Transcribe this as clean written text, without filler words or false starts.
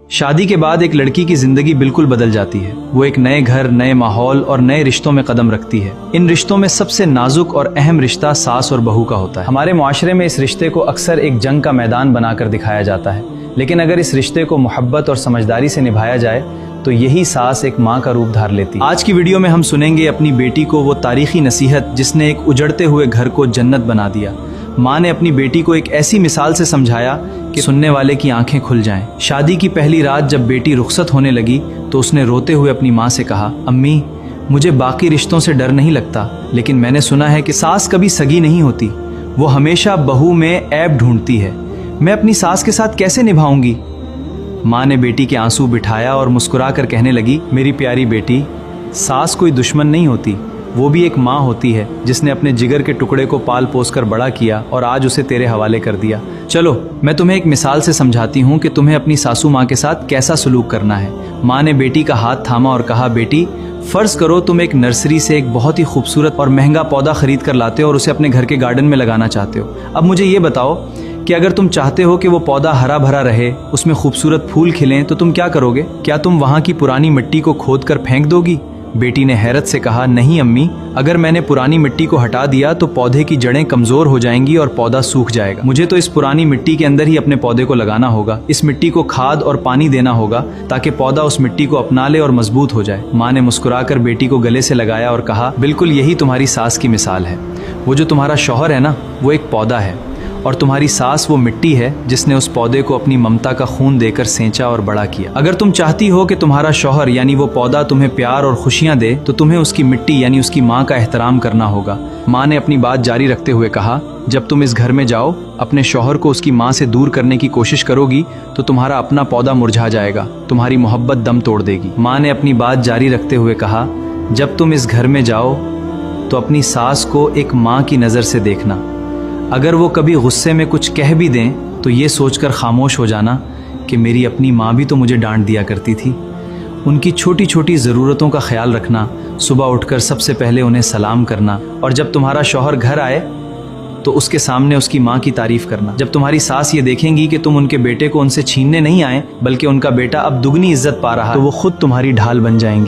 शादी के बाद एक लड़की की जिंदगी बिल्कुल बदल जाती है। वो एक नए घर, नए माहौल और नए रिश्तों में कदम रखती है। इन रिश्तों में सबसे नाजुक और अहम रिश्ता सास और बहू का होता है। हमारे मुआशरे में इस रिश्ते को अक्सर एक जंग का मैदान बनाकर दिखाया जाता है, लेकिन अगर इस रिश्ते को मोहब्बत और समझदारी से निभाया जाए तो यही सास एक माँ का रूप धार लेती है। आज की वीडियो में हम सुनेंगे अपनी बेटी को वो तारीखी नसीहत जिसने एक उजड़ते हुए घर को जन्नत बना दिया। माँ ने अपनी बेटी को एक ऐसी मिसाल से समझाया कि सुनने वाले की आंखें खुल जाएं। शादी की पहली रात जब बेटी रुखसत होने लगी तो उसने रोते हुए अपनी माँ से कहा, अम्मी मुझे बाकी रिश्तों से डर नहीं लगता, लेकिन मैंने सुना है कि सास कभी सगी नहीं होती, वो हमेशा बहू में ऐब ढूंढती है। मैं अपनी सास के साथ कैसे निभाऊंगी? माँ ने बेटी के आंसू बिठाया और मुस्कुरा कर कहने लगी, मेरी प्यारी बेटी, सास कोई दुश्मन नहीं होती, वो भी एक माँ होती है जिसने अपने जिगर के टुकड़े को पाल पोस कर बड़ा किया और आज उसे तेरे हवाले कर दिया। चलो मैं तुम्हें एक मिसाल से समझाती हूँ कि तुम्हें अपनी सासू माँ के साथ कैसा सलूक करना है। माँ ने बेटी का हाथ थामा और कहा, बेटी फर्ज करो तुम एक नर्सरी से एक बहुत ही खूबसूरत और महंगा पौधा खरीद कर लाते हो और उसे अपने घर के गार्डन में लगाना चाहते हो। अब मुझे ये बताओ कि अगर तुम चाहते हो कि वो पौधा हरा भरा रहे, उसमें खूबसूरत फूल खिलें, तो तुम क्या करोगे? क्या तुम वहाँ की पुरानी मिट्टी को खोद कर फेंक दोगी? बेटी ने हैरत से कहा, नहीं अम्मी, अगर मैंने पुरानी मिट्टी को हटा दिया तो पौधे की जड़ें कमजोर हो जाएंगी और पौधा सूख जाएगा। मुझे तो इस पुरानी मिट्टी के अंदर ही अपने पौधे को लगाना होगा। इस मिट्टी को खाद और पानी देना होगा ताकि पौधा उस मिट्टी को अपना ले और मजबूत हो जाए। माँ ने मुस्कुराकर बेटी को गले से लगाया और कहा, बिल्कुल यही तुम्हारी सास की मिसाल है। वो जो तुम्हारा शौहर है ना, वो एक पौधा है और तुम्हारी सास वो मिट्टी है जिसने उस पौधे को अपनी ममता का खून देकर सेंचा और बड़ा किया। अगर तुम चाहती हो कि तुम्हारा शौहर यानी वो पौधा तुम्हें प्यार और खुशियां दे, तो तुम्हें उसकी मिट्टी यानी उसकी माँ का एहतराम करना होगा। माँ ने अपनी बात जारी रखते हुए कहा, जब तुम इस घर में जाओ, अपने शौहर को उसकी माँ से दूर करने की कोशिश करोगी तो तुम्हारा अपना पौधा मुरझा जाएगा, तुम्हारी मोहब्बत दम तोड़ देगी। माँ ने अपनी बात जारी रखते हुए कहा, जब तुम इस घर में जाओ तो अपनी सास को एक माँ की नज़र से देखना। अगर वो कभी गुस्से में कुछ कह भी दें तो ये सोचकर खामोश हो जाना कि मेरी अपनी माँ भी तो मुझे डांट दिया करती थी। उनकी छोटी छोटी ज़रूरतों का ख्याल रखना, सुबह उठकर सबसे पहले उन्हें सलाम करना, और जब तुम्हारा शौहर घर आए तो उसके सामने उसकी माँ की तारीफ़ करना। जब तुम्हारी सास ये देखेंगी कि तुम उनके बेटे को उनसे छीनने नहीं आए बल्कि उनका बेटा अब दुगनी इज्जत पा रहा, तो वो खुद तुम्हारी ढाल बन जाएंगी।